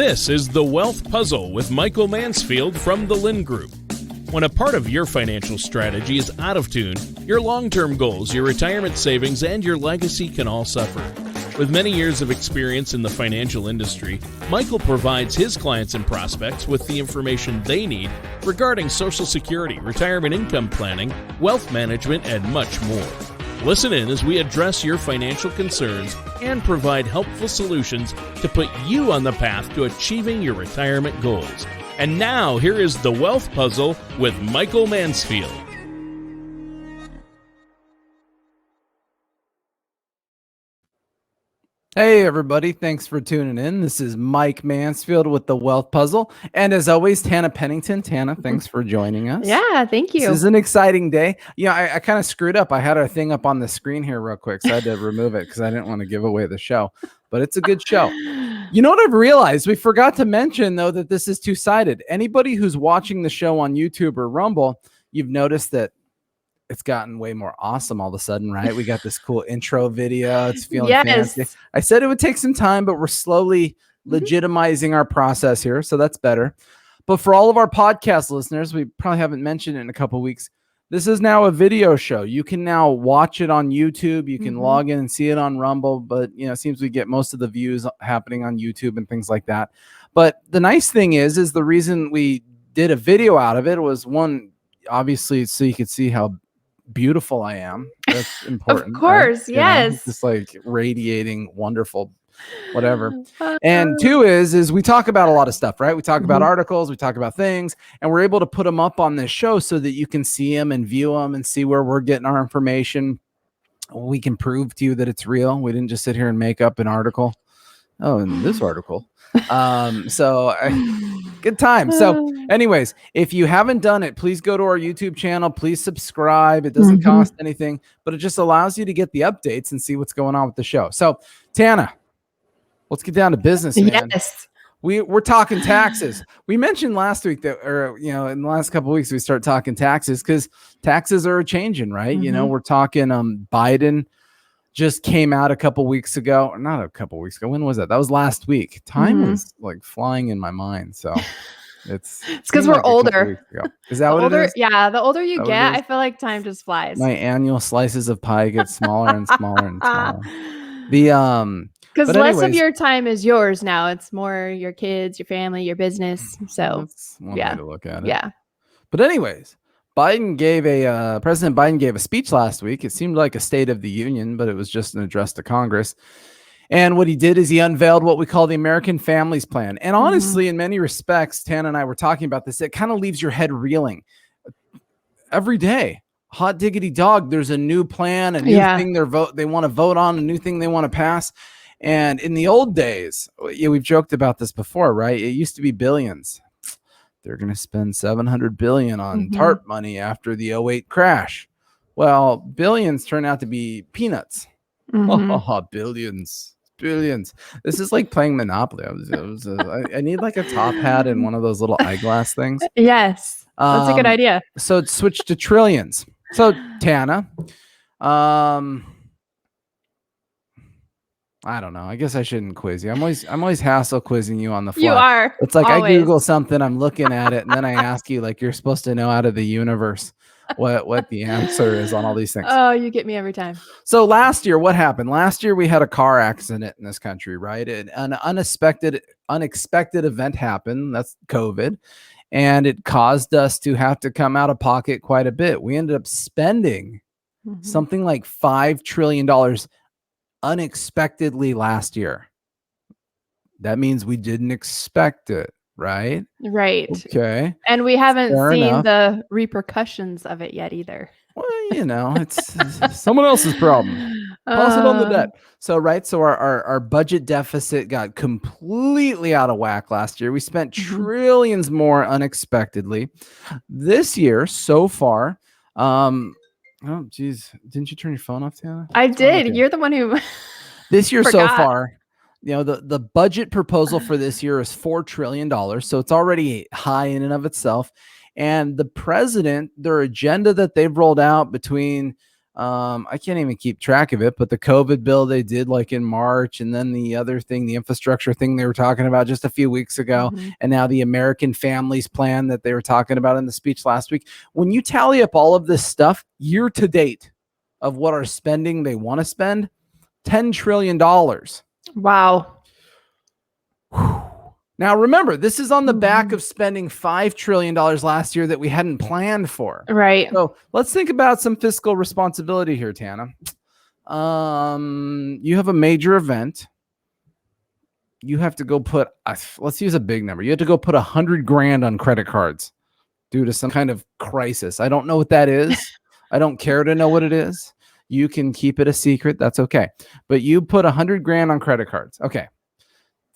This is The Wealth Puzzle with Michael Mansfield from the Lynn Group. When a part of your financial strategy is out of tune, your long-term goals, your retirement savings, and your legacy can all suffer. With many years of experience in the financial industry, Michael provides his clients and prospects with the information they need regarding Social Security, retirement income planning, wealth management, and much more. Listen in as we address your financial concerns and provide helpful solutions to put you on the path to achieving your retirement goals. And now, here is The Wealth Puzzle with Michael Mansfield. Hey everybody, thanks for tuning in. This is Mike Mansfield with The Wealth Puzzle. And as always, Tana Pennington. Tana, thanks for joining us. Yeah, thank you. This is an exciting day. I kind of screwed up. I had our thing up on the screen here real quick, so I had to remove it because I didn't want to give away the show. But it's a good show. You know what I've realized? We forgot to mention, though, that this is two-sided. Anybody who's watching the show on YouTube or Rumble, you've noticed that it's gotten way more awesome all of a sudden, right? We got this cool intro video. It's feeling fancy. I said it would take some time, but we're slowly legitimizing our process here. So that's better. But for all of our podcast listeners, we probably haven't mentioned it in a couple of weeks. This is now a video show. You can now watch it on YouTube. You can log in and see it on Rumble, but it seems we get most of the views happening on YouTube and things like that. But the nice thing is the reason we did a video out of it was, one, obviously, so you could see how beautiful I am. That's important. Of course, right? yes. Just like radiating wonderful, whatever. And two is we talk about a lot of stuff, right? We talk about articles, we talk about things, and we're able to put them up on this show so that you can see them and view them and see where we're getting our information. We can prove to you that it's real. We didn't just sit here and make up an article. Oh, and this article. Good time. So anyways, if you haven't done it, please go to our YouTube channel. Please subscribe. It doesn't cost anything, but it just allows you to get the updates and see what's going on with the show. So Tana, let's get down to business, man. Yes. We're talking taxes. We mentioned last week that, in the last couple of weeks, we start talking taxes because taxes are changing, right? We're talking Biden just came out a couple weeks ago, or not a couple weeks ago. When was that? That was last week. Time is like flying in my mind. So it's because we're older. Is that what it is? Yeah. The older you get, I feel like time just flies. My annual slices of pie get smaller and smaller and smaller. Because less of your time is yours now. It's more your kids, your family, your business. So that's one way to look at it. Yeah. But anyways, President Biden gave a speech last week. It seemed like a State of the Union, but it was just an address to Congress. And what he did is he unveiled what we call the American Families Plan. And honestly, in many respects, Tana and I were talking about this. It kind of leaves your head reeling every day. Hot diggity dog. There's a new plan, a new thing they want to vote on, a new thing they want to pass. And in the old days, we've joked about this before, right? It used to be billions. They're going to spend $700 billion on TARP money after the 2008 crash. Well, billions turn out to be peanuts. Billions. This is like playing Monopoly. I need like a top hat and one of those little eyeglass things. Yes, that's a good idea. So it switched to trillions. So Tana, I don't know. I guess I shouldn't quiz you. I'm always hassle quizzing you on the fly. You are. It's like always. I Google something, I'm looking at it, and then I ask you, like, you're supposed to know out of the universe what the answer is on all these things. Oh, you get me every time. So last year, what happened? Last year we had a car accident in this country, right? An unexpected event happened. That's COVID. And it caused us to have to come out of pocket quite a bit. We ended up spending something like $5 trillion unexpectedly last year. That means we didn't expect it, right? Right. Okay. And we haven't seen the repercussions of it yet either. Well, it's someone else's problem. Toss it on the debt. So our budget deficit got completely out of whack last year. We spent trillions more unexpectedly. This year, so far, oh, geez. Didn't you turn your phone off, Tana? I did. Okay. You're the one who this year so far, the budget proposal for this year is $4 trillion. So it's already high in and of itself. And the president, their agenda that they've rolled out between I can't even keep track of it, but the COVID bill they did like in March, and then the other thing, the infrastructure thing they were talking about just a few weeks ago, and now the American Families Plan that they were talking about in the speech last week. When you tally up all of this stuff year to date of what our spending they want to spend, $10 trillion. Wow. Now, remember, this is on the back of spending $5 trillion last year that we hadn't planned for. Right. So let's think about some fiscal responsibility here, Tana. You have a major event. You have to go put, let's use a big number. You have to go put $100,000 on credit cards due to some kind of crisis. I don't know what that is. I don't care to know what it is. You can keep it a secret. That's okay. But you put $100,000 on credit cards. Okay.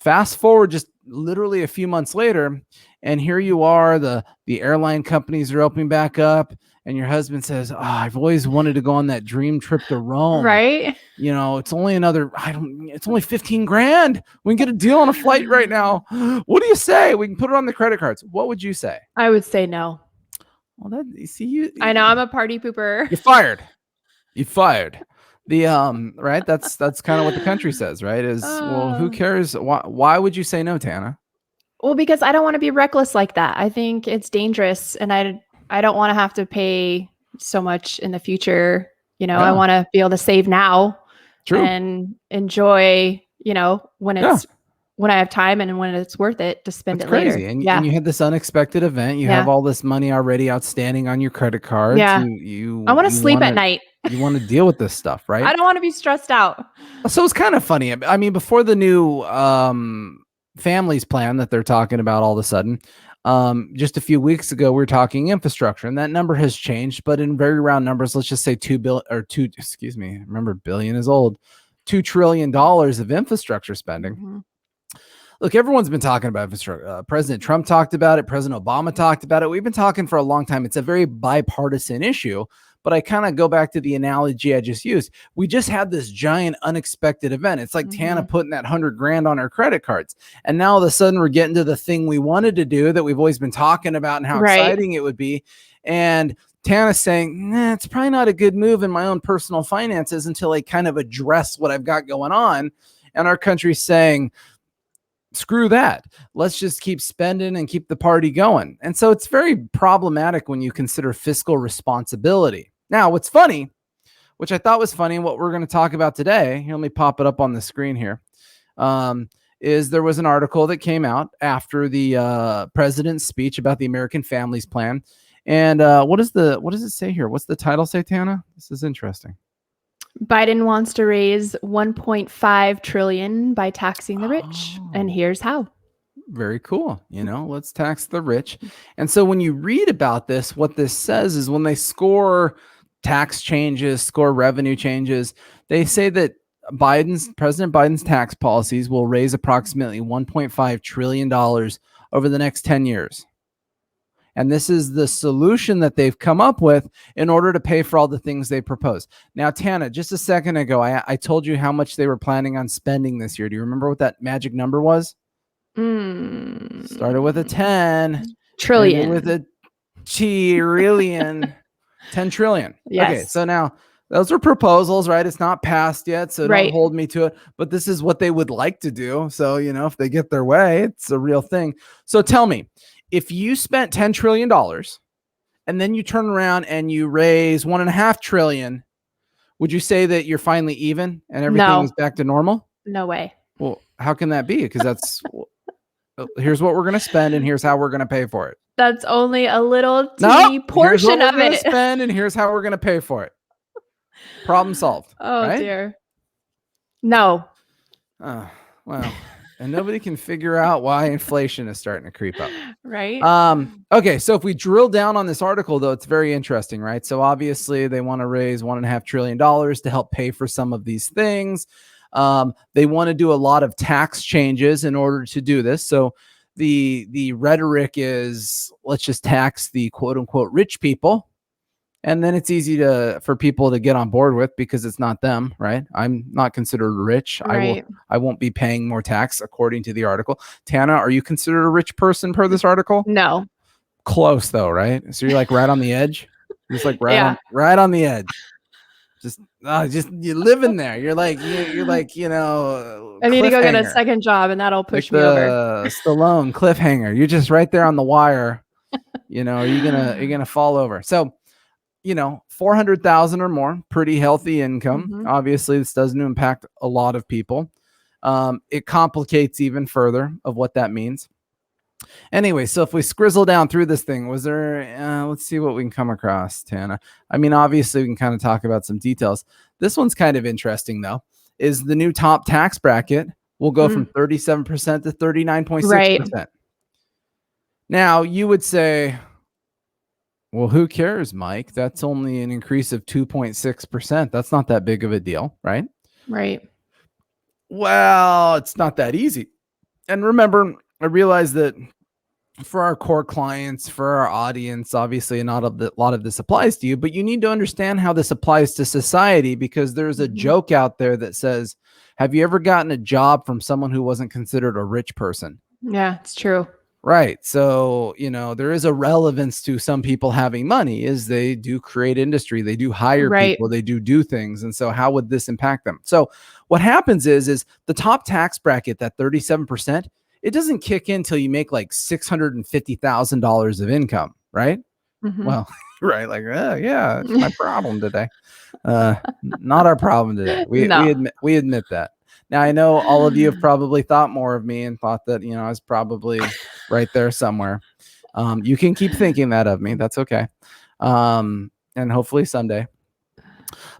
Fast forward just literally a few months later, and here you are, the airline companies are opening back up, and your husband says, I've always wanted to go on that dream trip to Rome. Right. It's only it's only $15,000. We can get a deal on a flight right now. What do you say? We can put it on the credit cards. What would you say? I would say no. Well, I know I'm a party pooper. You're fired. You fired. Right. That's kind of what the country says, right? Well, who cares? Why would you say no, Tana? Well, because I don't want to be reckless like that. I think it's dangerous, and I don't want to have to pay so much in the future. I want to be able to save now. True. And enjoy, when I have time and when it's worth it to spend it later. And you had this unexpected event. You have all this money already outstanding on your credit card. Yeah. I want to sleep at night. You want to deal with this stuff, right? I don't want to be stressed out. So it's kind of funny. I mean, before the new families plan that they're talking about all of a sudden, just a few weeks ago, we were talking infrastructure, and that number has changed, but in very round numbers, let's just say remember billion is old, $2 trillion of infrastructure spending. Look, everyone's been talking about infrastructure. President Trump talked about it. President Obama talked about it. We've been talking for a long time. It's a very bipartisan issue, but I kind of go back to the analogy I just used. We just had this giant unexpected event. It's like Tana putting that $100,000 on her credit cards. And now all of a sudden we're getting to the thing we wanted to do that we've always been talking about and how exciting it would be. And Tana's saying, it's probably not a good move in my own personal finances until I kind of address what I've got going on. And our country's saying, screw that. Let's just keep spending and keep the party going. And so it's very problematic when you consider fiscal responsibility. Now, what's funny, which I thought was funny, and what we're going to talk about today, let me pop it up on the screen here, is there was an article that came out after the president's speech about the American Families Plan. And what does it say here? What's the title say, Tana? This is interesting. Biden wants to raise $1.5 trillion by taxing the rich, and here's how. Very cool. Let's tax the rich. And so when you read about this, what this says is when they score tax changes, score revenue changes, they say that President Biden's tax policies will raise approximately $1.5 trillion over the next 10 years. And this is the solution that they've come up with in order to pay for all the things they propose. Now, Tana, just a second ago, I told you how much they were planning on spending this year. Do you remember what that magic number was? Started with a 10. Trillion. With a trillion. 10 trillion. Yes. Okay, so now those are proposals, right? It's not passed yet, so don't hold me to it. But this is what they would like to do. So, if they get their way, it's a real thing. So tell me, if you spent $10 trillion and then you turn around and you raise $1.5 trillion, would you say that you're finally even and everything is back to normal? No way. Well, how can that be? Because that's here's what we're going to spend and here's how we're going to pay for it. That's only a little teeny portion of it. Spend and here's how we're going to pay for it. Problem solved. Oh, dear. No. Oh, wow. And nobody can figure out why inflation is starting to creep up. Right. Okay. So if we drill down on this article, though, it's very interesting, right? So obviously they want to raise $1.5 trillion to help pay for some of these things. They want to do a lot of tax changes in order to do this. So the rhetoric is, let's just tax the quote unquote rich people. And then it's easy for people to get on board with because it's not them, right? I'm not considered rich. Right. I won't be paying more tax according to the article. Tana, are you considered a rich person per this article? No. Close though, right? So you're like right on the edge. Just like right on the edge. Just you live in there. You're like, I need to go get a second job, and that'll push me over. Stallone cliffhanger. You're just right there on the wire. Are you gonna fall over? So, 400,000 or more, pretty healthy income. Mm-hmm. Obviously, this doesn't impact a lot of people. It complicates even further of what that means. Anyway, so if we scrizzle down through this thing, was there, let's see what we can come across, Tana. I mean, obviously we can kind of talk about some details. This one's kind of interesting though, is the new top tax bracket will go from 37% to 39.6%. Right. Now you would say, well, who cares, Mike? That's only an increase of 2.6%. That's not that big of a deal, right? Right. Well, it's not that easy. And remember, I realize that for our core clients, for our audience, obviously not a lot of this applies to you, but you need to understand how this applies to society, because there's a joke out there that says, have you ever gotten a job from someone who wasn't considered a rich person? Yeah, it's true. Right. So, there is a relevance to some people having money, is they do create industry, they do hire people, they do things. And so how would this impact them? So what happens is the top tax bracket, that 37%, it doesn't kick in till you make like $650,000 of income, right? Mm-hmm. Well, right. Like, yeah, it's my problem today. Not our problem today. We admit that. Now, I know all of you have probably thought more of me and thought that, I was probably right there somewhere. You can keep thinking that of me. That's okay. And hopefully someday.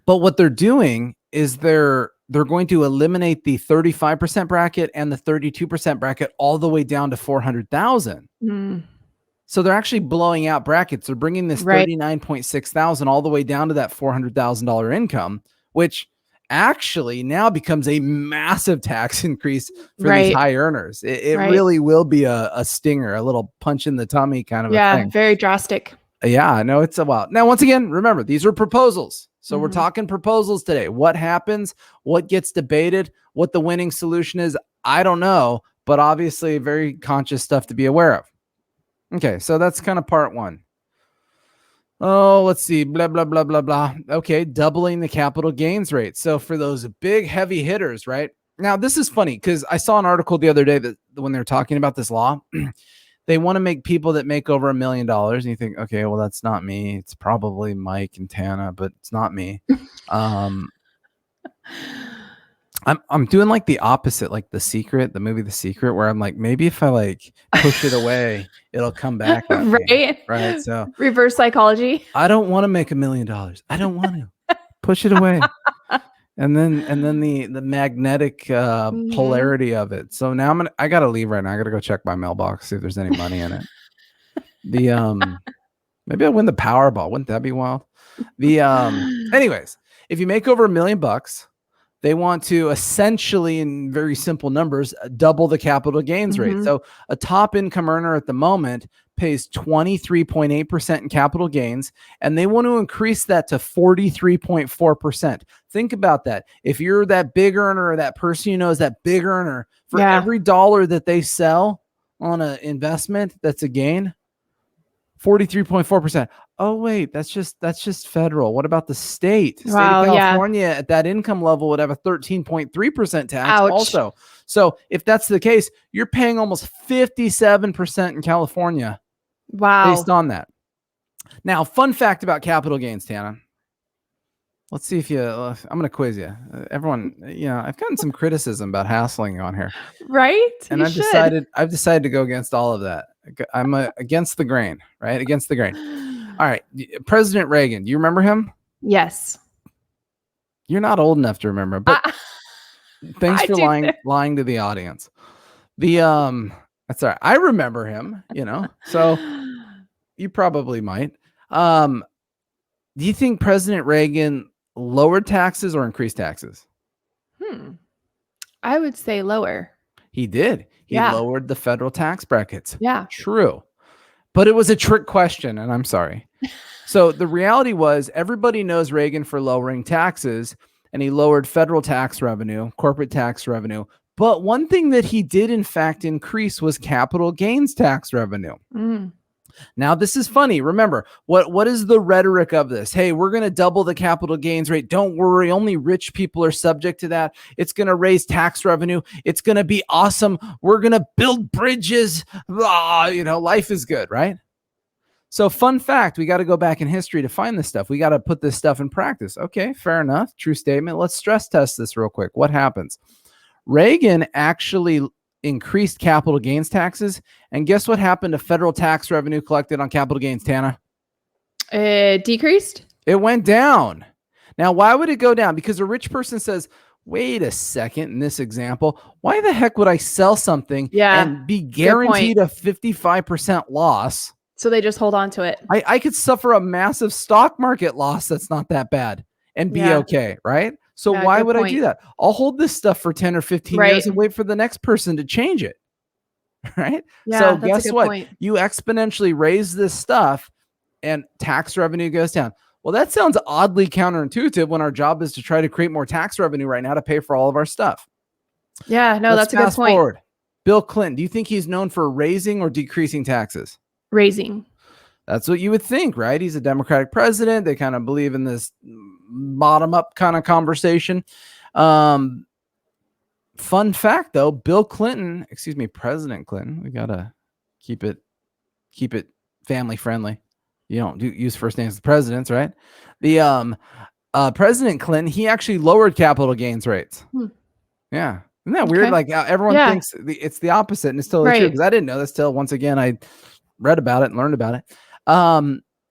But what they're doing is they're going to eliminate the 35% bracket and the 32% bracket all the way down to 400,000. So they're actually blowing out brackets. They're bringing this 39.6 thousand all the way down to that $400,000 income, which actually now becomes a massive tax increase for these high earners. It really will be a stinger, a little punch in the tummy kind of a thing. Yeah, very drastic. Yeah, no, it's a while. Now, once again, remember, these are proposals. So we're talking proposals today. What happens? What gets debated? What the winning solution is? I don't know, but obviously very conscious stuff to be aware of. Okay, so that's kind of part one. Oh, let's see. Blah, blah, blah, blah, blah. Okay, doubling the capital gains rate. So for those big heavy hitters, right? Now, this is funny because I saw an article the other day that when they were talking about this law, they want to make people that make over $1 million. And you think, okay, well, that's not me. It's probably Mike and Tana, but it's not me. I'm doing like the opposite, like the movie The Secret, where I'm like, maybe if I like push it away, it'll come back. Right. So reverse psychology. I don't want to make $1 million. I don't want to push it away. And then the magnetic polarity of it. So now I gotta leave right now. I gotta go check my mailbox, see if there's any money in it. Maybe I'll win the Powerball. Wouldn't that be wild? Anyways, if you make over $1 million, they want to essentially, in very simple numbers, double the capital gains rate. So a top income earner at the moment pays 23.8% in capital gains, and they want to increase that to 43.4%. Think about that. If you're that big earner, or that person is that big earner, for every dollar that they sell on an investment, that's a gain. 43.4%. Oh wait, that's just federal. What about the state? State of California at that income level would have a 13.3% tax also. So if that's the case, you're paying almost 57% in California. Wow. Based on that. Now, fun fact about capital gains, Tana. Let's see if I'm going to quiz you. Everyone, I've gotten some criticism about hassling on here. Right? And I've decided to go against all of that. I'm against the grain, right? Against the grain. All right. President Reagan, do you remember him? Yes. You're not old enough to remember, but thanks for lying to the audience. That's all right. I remember him, so you probably might. Do you think President Reagan lowered taxes or increased taxes? I would say lower. He did. He lowered the federal tax brackets. Yeah. True. But it was a trick question, and I'm sorry. So the reality was everybody knows Reagan for lowering taxes, and he lowered federal tax revenue, corporate tax revenue. But one thing that he did, in fact, increase was capital gains tax revenue. Now, this is funny. Remember, what is the rhetoric of this? Hey, we're going to double the capital gains rate. Don't worry. Only rich people are subject to that. It's going to raise tax revenue. It's going to be awesome. We're going to build bridges. Life is good, right? So fun fact, we got to go back in history to find this stuff. We got to put this stuff in practice. Okay, fair enough. True statement. Let's stress test this real quick. What happens? Reagan actually increased capital gains taxes. And guess what happened to federal tax revenue collected on capital gains, Tana? It decreased? It went down. Now, why would it go down? Because a rich person says, wait a second, in this example, why the heck would I sell something and be guaranteed a 55% loss? So they just hold on to it. I could suffer a massive stock market loss that's not that bad and be okay, right? So why would I do that? I'll hold this stuff for 10 or 15 years and wait for the next person to change it, right? Yeah, so guess what? You exponentially raise this stuff and tax revenue goes down. Well, that sounds oddly counterintuitive when our job is to try to create more tax revenue right now to pay for all of our stuff. Yeah, no, that's a good point. Forward. Bill Clinton, do you think he's known for raising or decreasing taxes? Raising. That's what you would think, right? He's a Democratic president. They kind of believe in this bottom-up kind of conversation. Fun fact, though, President Clinton, we gotta keep it family friendly. You don't use first names of presidents, right? The President Clinton, he actually lowered capital gains rates. Yeah. Isn't that weird? Like everyone thinks it's the opposite, and it's totally true, because I didn't know this till once again I read about it and learned about it.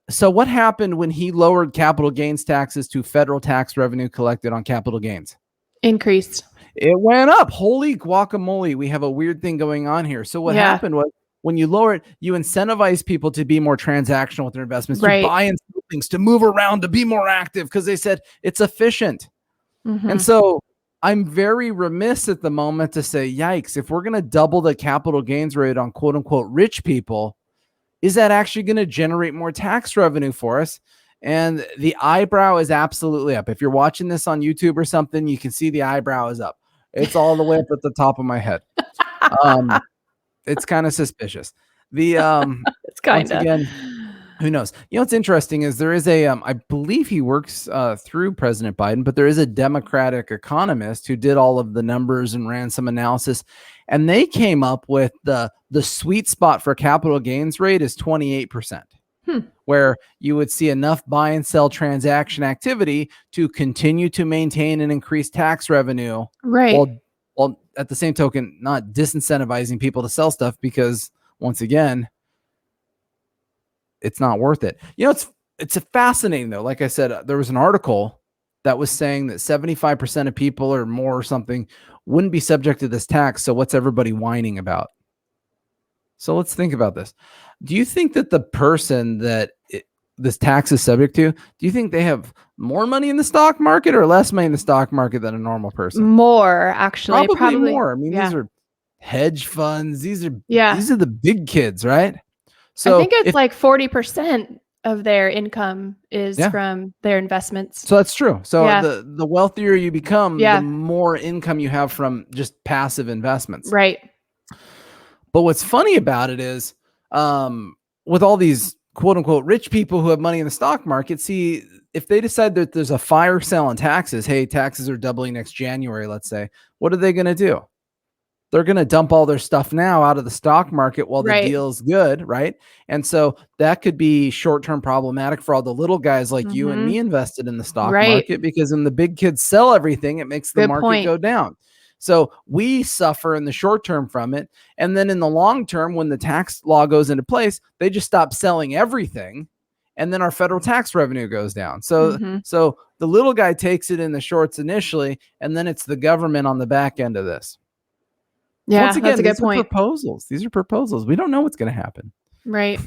So what happened when he lowered capital gains taxes to federal tax revenue collected on capital gains? Increased. It went up. Holy guacamole. We have a weird thing going on here. So what happened was, when you lower it, you incentivize people to be more transactional with their investments, to buy and sell things, to move around, to be more active, because they said it's efficient. And so I'm very remiss at the moment to say, yikes, if we're going to double the capital gains rate on quote unquote rich people, is that actually going to generate more tax revenue for us? And the eyebrow is absolutely up. If you're watching this on YouTube or something, you can see the eyebrow is up. It's all the way up at the top of my head. It's kind of suspicious. It's kind of, again, who knows? You know, what's interesting is there is I believe he works through President Biden, but there is a Democratic economist who did all of the numbers and ran some analysis, and they came up with the sweet spot for capital gains rate is 28%, where you would see enough buy and sell transaction activity to continue to maintain and increase tax revenue. Right. While at the same token, not disincentivizing people to sell stuff, because once again, it's not worth it. You know, it's a fascinating though. Like I said, there was an article that was saying that 75% of people or more or something wouldn't be subject to this tax. So what's everybody whining about? So let's think about this. Do you think that the person that this tax is subject to, do you think they have more money in the stock market or less money in the stock market than a normal person? More, actually. Probably more. I mean, these are hedge funds. These are the big kids, right? So I think it's like 40% of their income is from their investments. So that's true. So the wealthier you become, the more income you have from just passive investments. Right. But what's funny about it is with all these quote unquote rich people who have money in the stock market, see, if they decide that there's a fire sale on taxes, hey, taxes are doubling next January, let's say, what are they going to do? They're going to dump all their stuff now out of the stock market while the deal's good, right? And so that could be short-term problematic for all the little guys like you and me invested in the stock market, because when the big kids sell everything, it makes the market go down. So we suffer in the short term from it. And then in the long term, when the tax law goes into place, they just stop selling everything. And then our federal tax revenue goes down. So, so the little guy takes it in the shorts initially, and then it's the government on the back end of this. Yeah, once again, that's a good point. Proposals. These are proposals. We don't know what's going to happen. Right.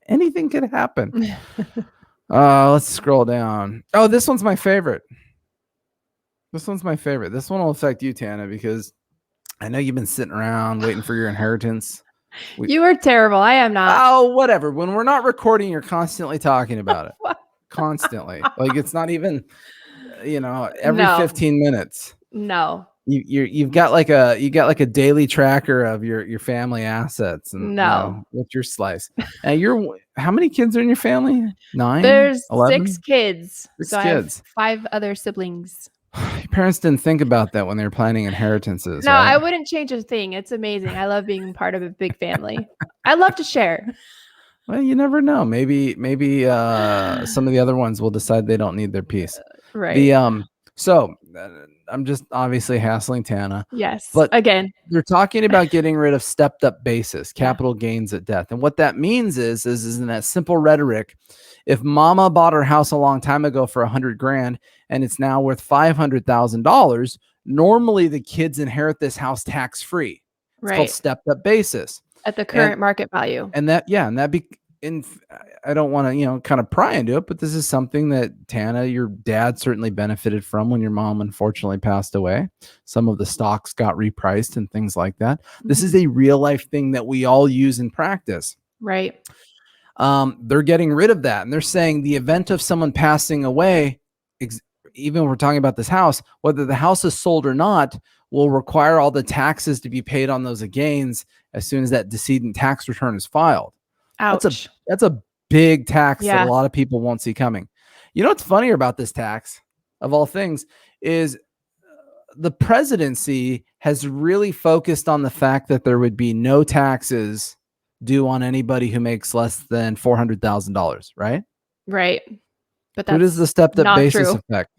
Anything could happen. Let's scroll down. Oh, this one's my favorite. This one's my favorite. This one will affect you, Tana, because I know you've been sitting around waiting for your inheritance. You are terrible. I am not. Oh, whatever. When we're not recording, you're constantly talking about it. Constantly. Like it's not even, every 15 minutes. No. You've got like a daily tracker of your family assets and No. what's your slice. And how many kids are in your family? 9? There's 11? 6 kids. 6 so I have kids. 5 other siblings. Your parents didn't think about that when they were planning inheritances, No, right? I wouldn't change a thing. It's amazing. I love being part of a big family. I love to share. Well, you never know. Maybe some of the other ones will decide they don't need their piece. Right. So I'm just obviously hassling Tana. Yes. But again, they're talking about getting rid of stepped up basis, capital gains at death. And what that means is in that simple rhetoric, if mama bought her house a long time ago for $100,000 and it's now worth $500,000, normally the kids inherit this house tax free. It's called stepped up basis at the current market value. And that, I don't want to, kind of pry into it, but this is something that Tana, your dad, certainly benefited from when your mom unfortunately passed away. Some of the stocks got repriced and things like that. This is a real life thing that we all use in practice. Right. They're getting rid of that. And they're saying the event of someone passing away, even when we're talking about this house, whether the house is sold or not, will require all the taxes to be paid on those gains as soon as that decedent tax return is filed. Ouch. That's a big tax that a lot of people won't see coming. You know what's funnier about this tax, of all things, is the presidency has really focused on the fact that there would be no taxes due on anybody who makes less than $400,000, right? Right. But that's what does the stepped up basis affect?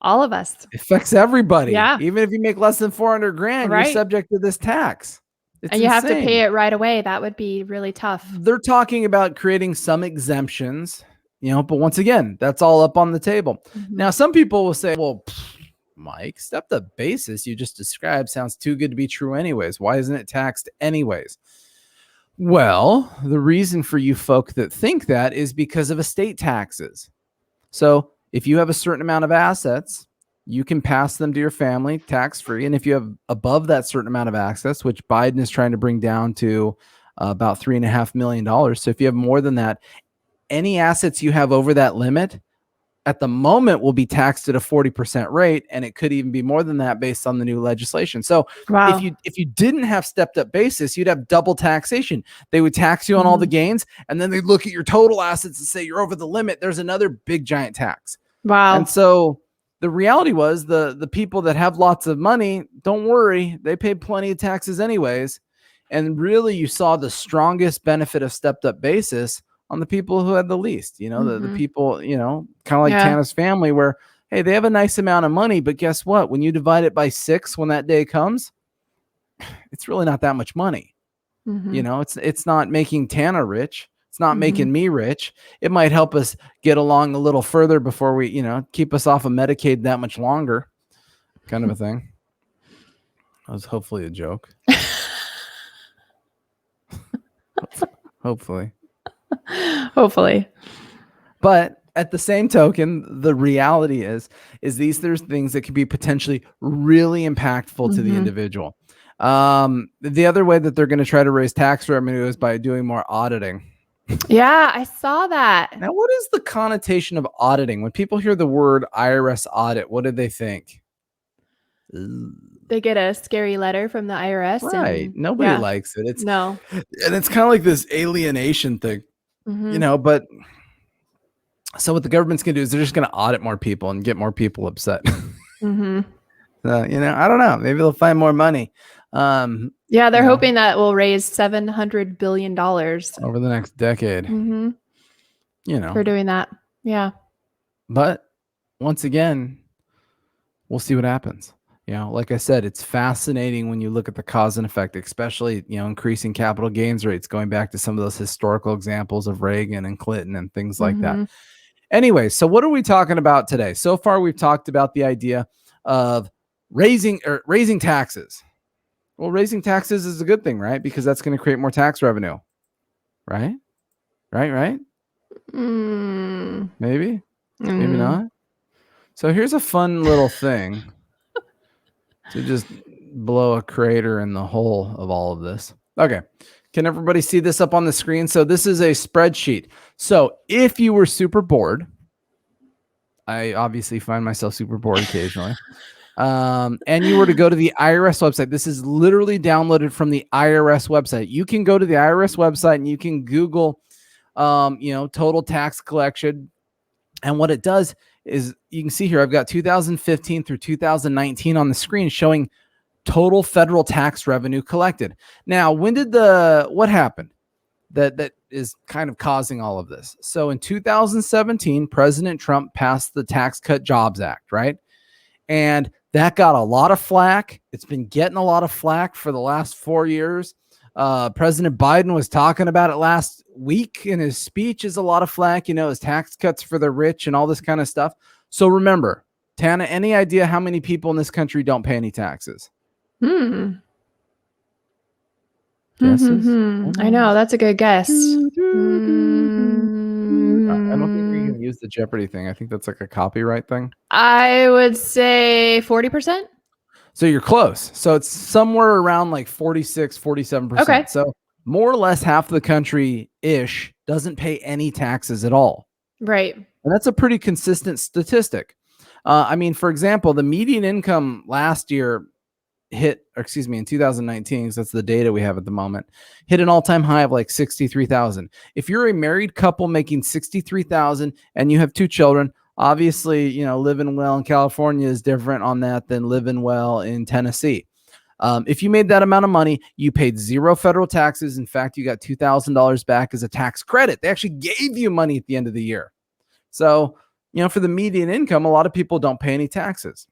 All of us. It affects everybody. Yeah. Even if you make less than $400,000, you're subject to this tax. And you have to pay it right away. That would be really tough. They're talking about creating some exemptions, but once again, that's all up on the table. Now, some people will say, well, Mike, stepped up basis you just described sounds too good to be true anyways. Why isn't it taxed anyways? Well, the reason for you folk that think that is because of estate taxes. So if you have a certain amount of assets, you can pass them to your family tax-free. And if you have above that certain amount of assets, which Biden is trying to bring down to about $3.5 million. So if you have more than that, any assets you have over that limit at the moment will be taxed at a 40% rate. And it could even be more than that based on the new legislation. So if you didn't have stepped up basis, you'd have double taxation. They would tax you on all the gains. And then they'd look at your total assets and say, you're over the limit. There's another big giant tax. Wow. And so the reality was the people that have lots of money, don't worry, they paid plenty of taxes anyways. And really you saw the strongest benefit of stepped up basis on the people who had the least, the people, kind of like Tana's family where, hey, they have a nice amount of money, but guess what? When you divide it by 6, when that day comes, it's really not that much money. It's not making Tana rich. It's not making me rich. It might help us get along a little further before we, keep us off of Medicaid that much longer, kind of a thing. That was hopefully a joke. Hopefully. But at the same token, the reality is there's things that could be potentially really impactful to the individual. The other way that they're going to try to raise tax revenue is by doing more auditing. Yeah, I saw that. Now, what is the connotation of auditing? When people hear the word IRS audit, what do they think? They get a scary letter from the IRS. Right. Nobody likes it. No. And it's kind of like this alienation thing, but so what the government's going to do is they're just going to audit more people and get more people upset. So, I don't know. Maybe they'll find more money. They're hoping that will raise $700 billion over the next decade. For doing that. Yeah. But once again, we'll see what happens. Like I said, it's fascinating when you look at the cause and effect, especially, increasing capital gains rates, going back to some of those historical examples of Reagan and Clinton and things like that. Anyway, so what are we talking about today? So far, we've talked about the idea of raising taxes. Well, raising taxes is a good thing, right? Because that's going to create more tax revenue, right? Right? Maybe not. So here's a fun little thing to just blow a crater in the hole of all of this. Okay. Can everybody see this up on the screen? So this is a spreadsheet. So if you were super bored, I obviously find myself super bored occasionally. and you were to go to the IRS website, this is literally downloaded from the IRS website. You can go to the IRS website and you can Google, total tax collection. And what it does is you can see here, I've got 2015 through 2019 on the screen showing total federal tax revenue collected. Now, what happened that is kind of causing all of this? So in 2017, President Trump passed the Tax Cut Jobs Act, right? And that got a lot of flack. It's been getting a lot of flack for the last 4 years. President Biden was talking about it last week in his speech. Is a lot of flack, his tax cuts for the rich and all this kind of stuff. So remember, Tana, any idea how many people in this country don't pay any taxes? I know, that's a good guess. I don't think we can use the Jeopardy thing. I think that's like a copyright thing. I would say 40%. So you're close. So it's somewhere around like 46, 47%. Okay. So more or less half the country-ish doesn't pay any taxes at all. Right. And that's a pretty consistent statistic. For example, the median income last year in 2019, because that's the data we have at the moment, hit an all-time high of like $63,000. If you're a married couple making $63,000 and you have 2 children, obviously, living well in California is different on that than living well in Tennessee. If you made that amount of money, you paid 0 federal taxes. In fact, you got $2,000 back as a tax credit. They actually gave you money at the end of the year. So, for the median income, a lot of people don't pay any taxes.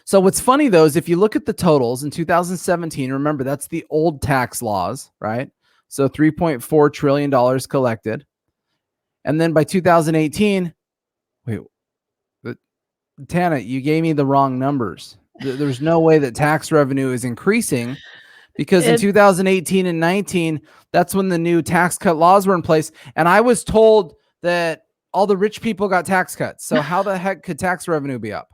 So what's funny, though, is if you look at the totals in 2017, remember, that's the old tax laws, right? So $3.4 trillion collected. And then by 2018, Tana, you gave me the wrong numbers. There's no way that tax revenue is increasing because in 2018 and 19, that's when the new tax cut laws were in place. And I was told that all the rich people got tax cuts. So how the heck could tax revenue be up?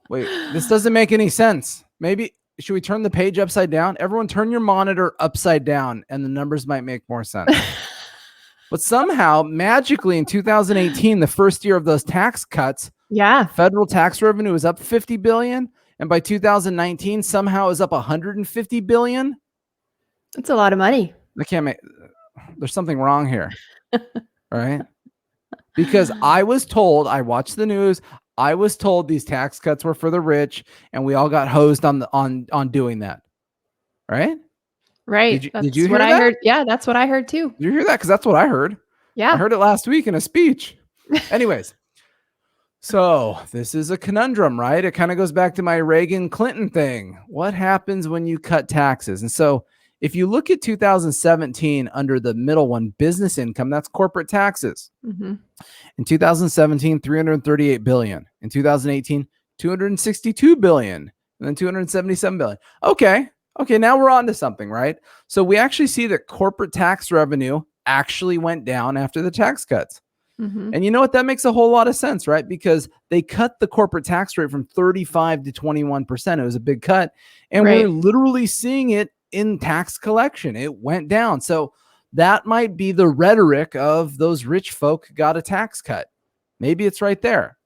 Wait, this doesn't make any sense. Maybe should we turn the page upside down? Everyone turn your monitor upside down and the numbers might make more sense. But somehow, magically, in 2018, the first year of those tax cuts, federal tax revenue was up $50 billion, and by 2019, somehow it was up $150 billion. That's a lot of money. There's something wrong here, right? Because I watched the news. I was told these tax cuts were for the rich, and we all got hosed on doing that, right? Right. Did you hear what that? I heard? Yeah, that's what I heard too. Did you hear that? Because that's what I heard. Yeah. I heard it last week in a speech. Anyways, so this is a conundrum, right? It kind of goes back to my Reagan Clinton thing. What happens when you cut taxes? And so if you look at 2017 under the middle one, business income, that's corporate taxes. Mm-hmm. In 2017, $338 billion. In 2018, $262 billion. And then $277 billion. Okay, now we're on to something, right? So we actually see that corporate tax revenue actually went down after the tax cuts. Mm-hmm. And you know what? That makes a whole lot of sense, right? Because they cut the corporate tax rate from 35 to 21%. It was a big cut. And we're literally seeing it in tax collection. It went down. So that might be the rhetoric of those rich folk got a tax cut. Maybe it's right there.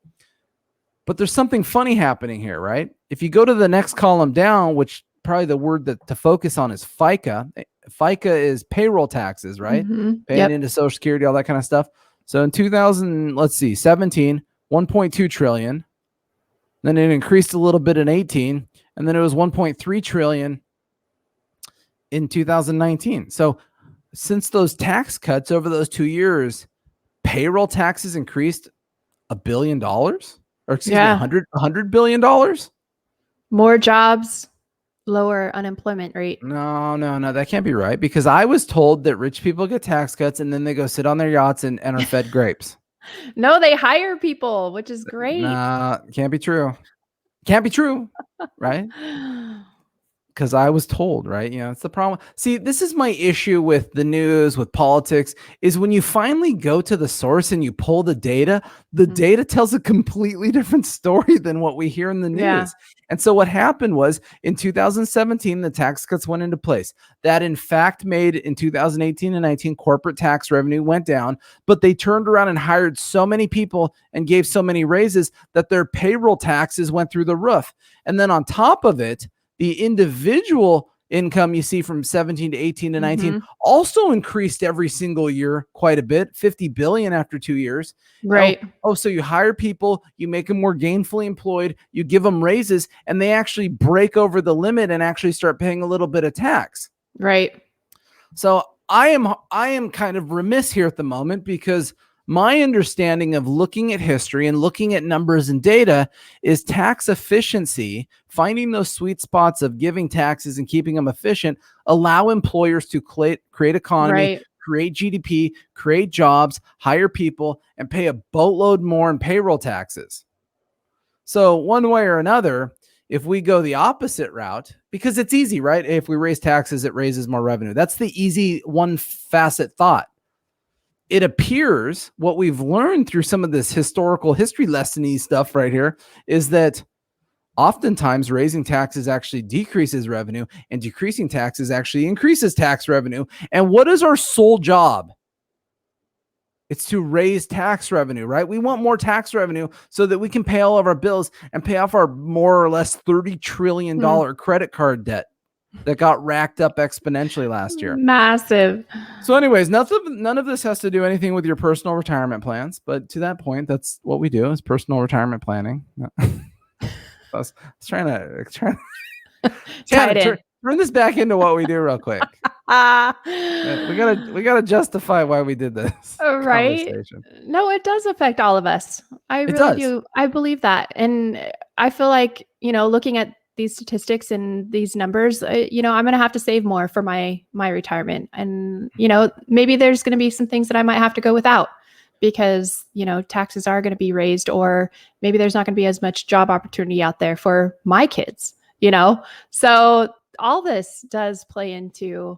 But there's something funny happening here, right? If you go to the next column down, which probably the word that to focus on is FICA. FICA is payroll taxes, right? Mm-hmm. Paying into Social Security, all that kind of stuff. So in 17, 1.2 trillion. Then it increased a little bit in 18, and then it was 1.3 trillion in 2019. So since those tax cuts over those 2 years, payroll taxes increased $1 billion, or $100 billion. More jobs, lower unemployment rate. No, that can't be right, because I was told that rich people get tax cuts and then they go sit on their yachts and are fed grapes. No, they hire people, which is great. Nah, can't be true. Can't be true, right? because I was told, right? It's the problem. See, this is my issue with the news, with politics, is when you finally go to the source and you pull the data tells a completely different story than what we hear in the news. Yeah. And so what happened was in 2017, the tax cuts went into place. That in fact made in 2018 and 19, corporate tax revenue went down, but they turned around and hired so many people and gave so many raises that their payroll taxes went through the roof. And then on top of it, the individual income you see from 17 to 18 to 19 also increased every single year quite a bit, 50 billion after 2 years. Right. So you hire people, you make them more gainfully employed, you give them raises, and they actually break over the limit and actually start paying a little bit of tax. Right. So I am kind of remiss here at the moment, because my understanding of looking at history and looking at numbers and data is tax efficiency, finding those sweet spots of giving taxes and keeping them efficient, allow employers to create economy, create GDP, create jobs, hire people, and pay a boatload more in payroll taxes. So one way or another, if we go the opposite route, because it's easy, right? If we raise taxes, it raises more revenue. That's the easy one facet thought. It appears what we've learned through some of this historical history lesson-y stuff right here is that oftentimes raising taxes actually decreases revenue, and decreasing taxes actually increases tax revenue. And what is our sole job? It's to raise tax revenue, right? We want more tax revenue so that we can pay all of our bills and pay off our more or less $30 trillion credit card debt that got racked up exponentially last year. Massive. So anyways, none of this has to do anything with your personal retirement plans, but to that point, that's what we do, is personal retirement planning. I was trying to turn this back into what we do real quick. We gotta justify why we did this. Right. No, it does affect all of us. I really do. I believe that. And I feel like, looking at these statistics and these numbers, I'm going to have to save more for my retirement. And, maybe there's going to be some things that I might have to go without because, taxes are going to be raised, or maybe there's not going to be as much job opportunity out there for my kids, So all this does play into,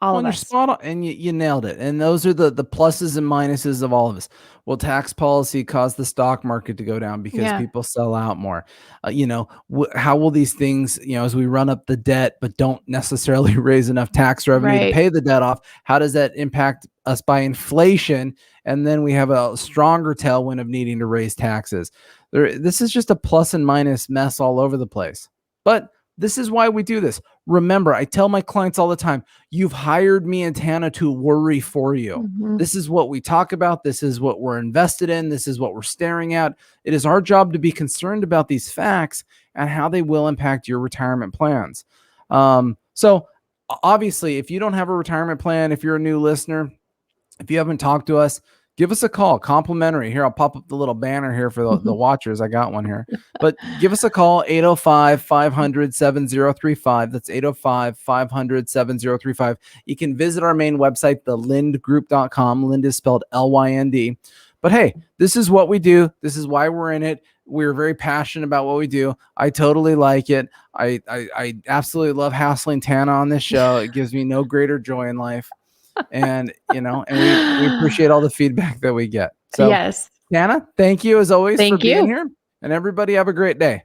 all of us. You're spot on, and you nailed it. And those are the pluses and minuses of all of us. Will tax policy cause the stock market to go down because people sell out more? How will these things, as we run up the debt but don't necessarily raise enough tax revenue to pay the debt off, how does that impact us by inflation? And then we have a stronger tailwind of needing to raise taxes. This is just a plus and minus mess all over the place. But this is why we do this. Remember, I tell my clients all the time, you've hired me and Tana to worry for you. Mm-hmm. This is what we talk about. This is what we're invested in. This is what we're staring at. It is our job to be concerned about these facts and how they will impact your retirement plans. So obviously, if you don't have a retirement plan, if you're a new listener, if you haven't talked to us, give us a call, complimentary. Here, I'll pop up the little banner here for the watchers. I got one here. But give us a call, 805-500-7035. That's 805-500-7035. You can visit our main website, thelindgroup.com. Lind is spelled Lynd. But hey, this is what we do. This is why we're in it. We're very passionate about what we do. I totally like it. I absolutely love hassling Tana on this show. It gives me no greater joy in life. And we appreciate all the feedback that we get. So yes, Tana, thank you as always for being here, and everybody have a great day.